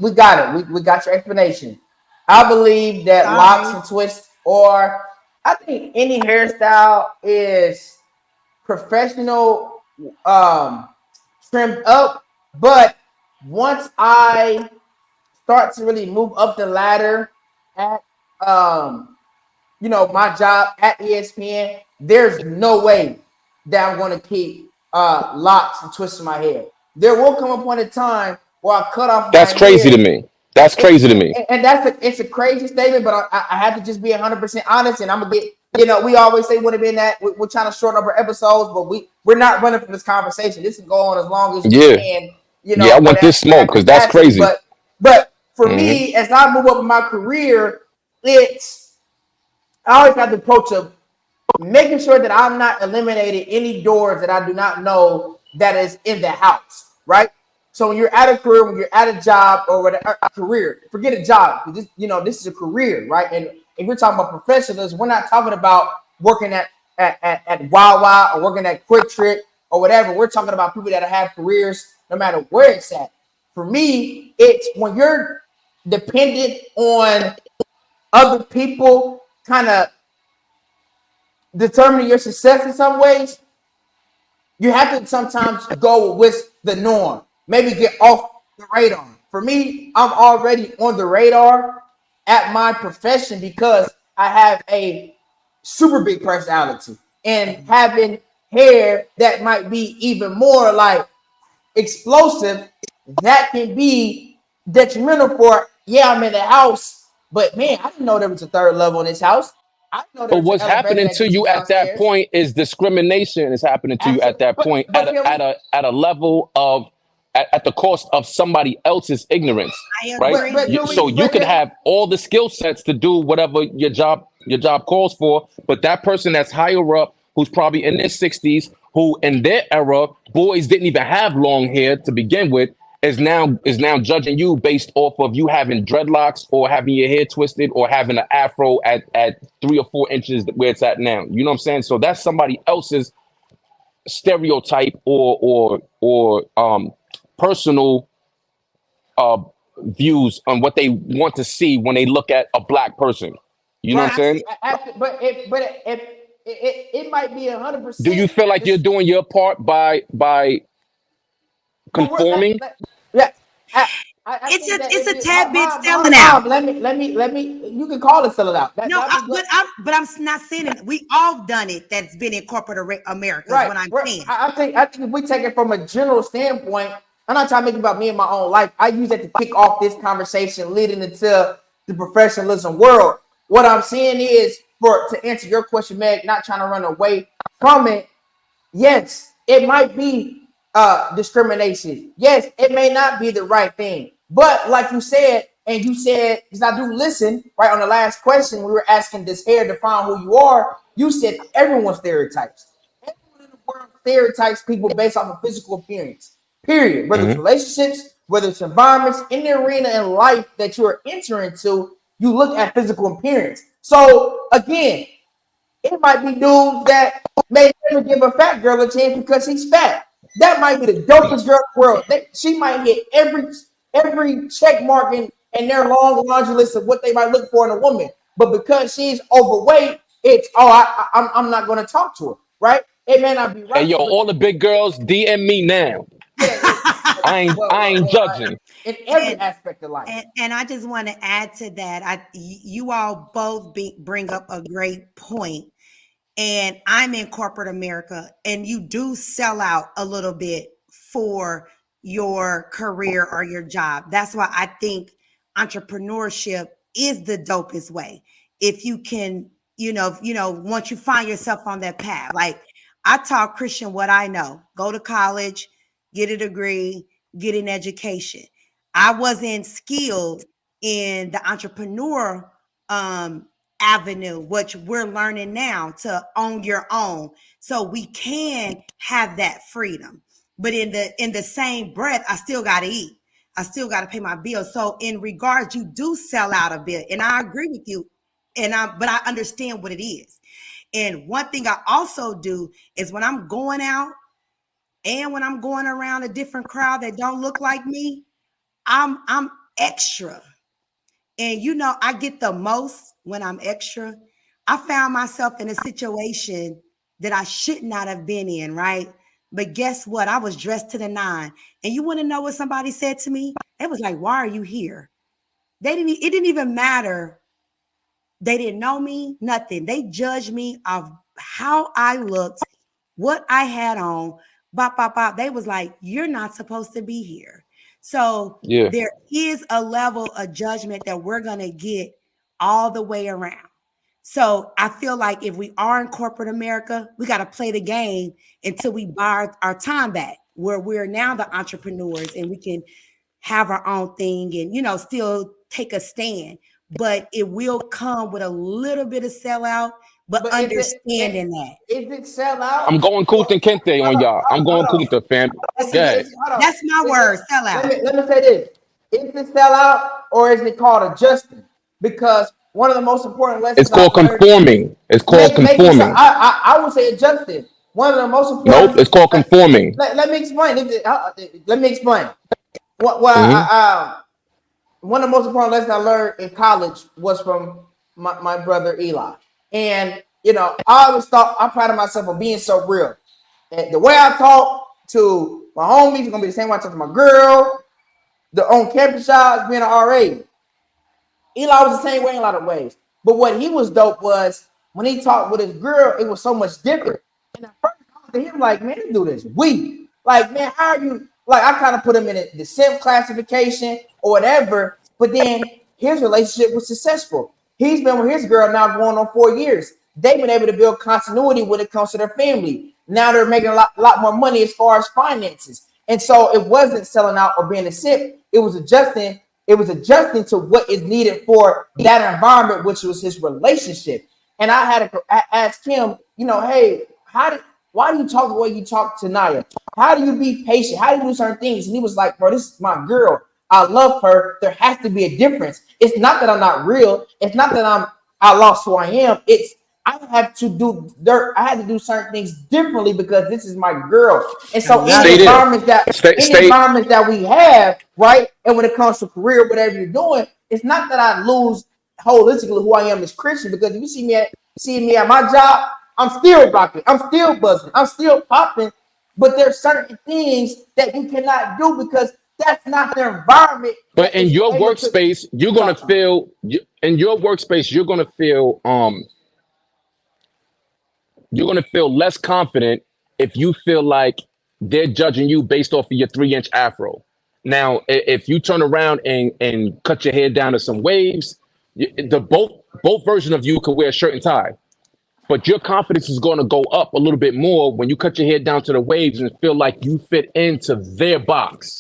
we got it. We got your explanation. I believe that locks Sorry. and twists, or I think any hairstyle is professional, trimmed up. But once I start to really move up the ladder at um my job at ESPN, there's no way that I'm going to keep locks and twists in my hair. There will come a point in time where I cut off my That's crazy to hair. me. That's crazy to me. And it's a crazy statement, but I have to just be 100% honest, and I'm gonna get. We always say would have been that we're trying to shorten up our episodes, but we're not running from this conversation. This can go on as long as we Yeah. can, Yeah, I for want this that smoke because that's capacity. crazy. But for Hmm. me, as I move up in my career, it's I always have the approach of making sure that I'm not eliminating any doors that I do not know that is in the house, right? So when you're at a career, when you're at a job or whatever, a career, forget a job. This is a career, right? And if we're talking about professionals, we're not talking about working at Wawa or working at Quick Trip or whatever. We're talking about people that have careers no matter where it's at. For me, it's when you're dependent on other people kind of determining your success in some ways, you have to sometimes go with the norm. Maybe get off the radar. For me, I'm already on the radar at my profession because I have a super big personality and having hair that might be even more like explosive, that can be detrimental for, yeah, I'm in the house, but man, I didn't know there was a third level in this house. I didn't know there But was an what's elevator happening that to gets you you at that downstairs. point is discrimination is happening to you at Absolutely. that point But can at a level of at the cost of somebody else's ignorance, I right? agree. So you could have all the skill sets to do whatever your job calls for, but that person that's higher up, who's probably in their 60s, who in their era, boys didn't even have long hair to begin with, is now judging you based off of you having dreadlocks or having your hair twisted or having an afro at 3 or 4 inches where it's at now. You know what I'm saying? So that's somebody else's stereotype or personal uh views on what they want to see when they look at a black person. You know what I'm right. saying? It might be Do you 100%. feel like you're This, doing your part by but we're conforming? yeah. I think that It's if a you tad bit selling out. mom, let me. You can call it selling out. No, That'd be good. but I'm not saying it. We all done it. That's been in corporate America is Right. what I'm Right. saying. I think if we take it from a general standpoint, I'm not trying to make it about me and my own life. I use that to kick off this conversation leading into the professionalism world. What I'm saying is, for to answer your question, Meg, not trying to run away from it. Yes, it might be discrimination. Yes, it may not be the right thing. But like you said, and you said, because I do listen, right, on the last question, we were asking, does hair define who you are? You said everyone stereotypes. Everyone in the world stereotypes people based off of physical appearance. Period. Whether it's Hmm. relationships, whether it's environments, in the arena in life that you're entering to, you look at physical appearance. So again, it might be dudes that may never give a fat girl a chance because he's fat. That might be the dopest girl in the world. She might hit every check mark in their long laundry list of what they might look for in a woman. But because she's overweight, it's I'm not going to talk to her, right? It may not be Hey right yo, for her. all the big girls DM me now. Yeah, I ain't judging. in every and aspect of life. and I just want to add to that. You all both bring up a great point. And I'm in corporate America, and you do sell out a little bit for your career or your job. That's why I think entrepreneurship is the dopest way. If you can, once you find yourself on that path, like I taught Christian what I know: go to college, get a degree, get an education. I wasn't skilled in the entrepreneur avenue, which we're learning now to own your own, so we can have that freedom. But in the same breath, I still got to eat. I still got to pay my bills. So in regards, you do sell out a bit, and I agree with you. But I understand what it is. And one thing I also do is when I'm going out and when I'm going around a different crowd that don't look like me, I'm extra. And you know, I get the most when I'm extra. I found myself in a situation that I should not have been in, right? But guess what? I was dressed to the nine. And you want to know what somebody said to me? It was like, why are you here? It didn't even matter. They didn't know me, nothing. They judged me of how I looked, what I had on. Bop, bop, bop. They was like, you're not supposed to be here. So Yeah. there is a level of judgment that we're going to get all the way around. So I feel like if we are in corporate America, we got to play the game until we buy our time back, where we're now the entrepreneurs and we can have our own thing and, you know, still take a stand. But it will come with a little bit of sellout, but But understanding that. is it sell out? I'm going Kunta Kinte on y'all. I'm going Kunta, fam. Yeah. That's my word, sellout. Let me say this. Is it sell out or is it called adjusting? Because one of the most important lessons It's called conforming. It's called conforming. I would say adjusting. One of the most important. Nope, it's called conforming. Let me explain. Let me explain. One of the most important lessons I learned in college was from my brother Eli. And, you know, I always thought I'm proud of myself for being so real. And the way I talk to my homies is going to be the same way I talk to my girl, the on-campus jobs, being an RA. Eli was the same way in a lot of ways. But what he was dope was when he talked with his girl, it was so much different. And at first I was to him like, man, this dude is weak. Like, man, how are you? Like, I kind of put him in the simp classification or whatever. But then his relationship was successful. He's been with his girl now going on 4 years. They've been able to build continuity when it comes to their family. Now they're making a lot more money as far as finances. And so it wasn't selling out or being a simp. It was adjusting. It was adjusting to what is needed for that environment, which was his relationship. And I had to ask him, you know, hey, why do you talk the way you talk to Naya? How do you be patient? How do you do certain things? And he was like, bro, this is my girl. I love her. There has to be a difference. It's not that I'm not real. It's not that I lost who I am. It's I had to do certain things differently because this is my girl. And so in the environments that we have, right? And when it comes to career, whatever you're doing, it's not that I lose holistically who I am as Christian, because if you see me at my job, I'm still rocking, I'm still buzzing, I'm still popping. But there's certain things that you cannot do because that's not the environment. But in your workspace, you're gonna feel you're gonna feel less confident if you feel like they're judging you based off of your 3-inch afro. Now, if you turn around and cut your hair down to some waves, both versions of you could wear a shirt and tie. But your confidence is going to go up a little bit more when you cut your hair down to the waves and feel like you fit into their box.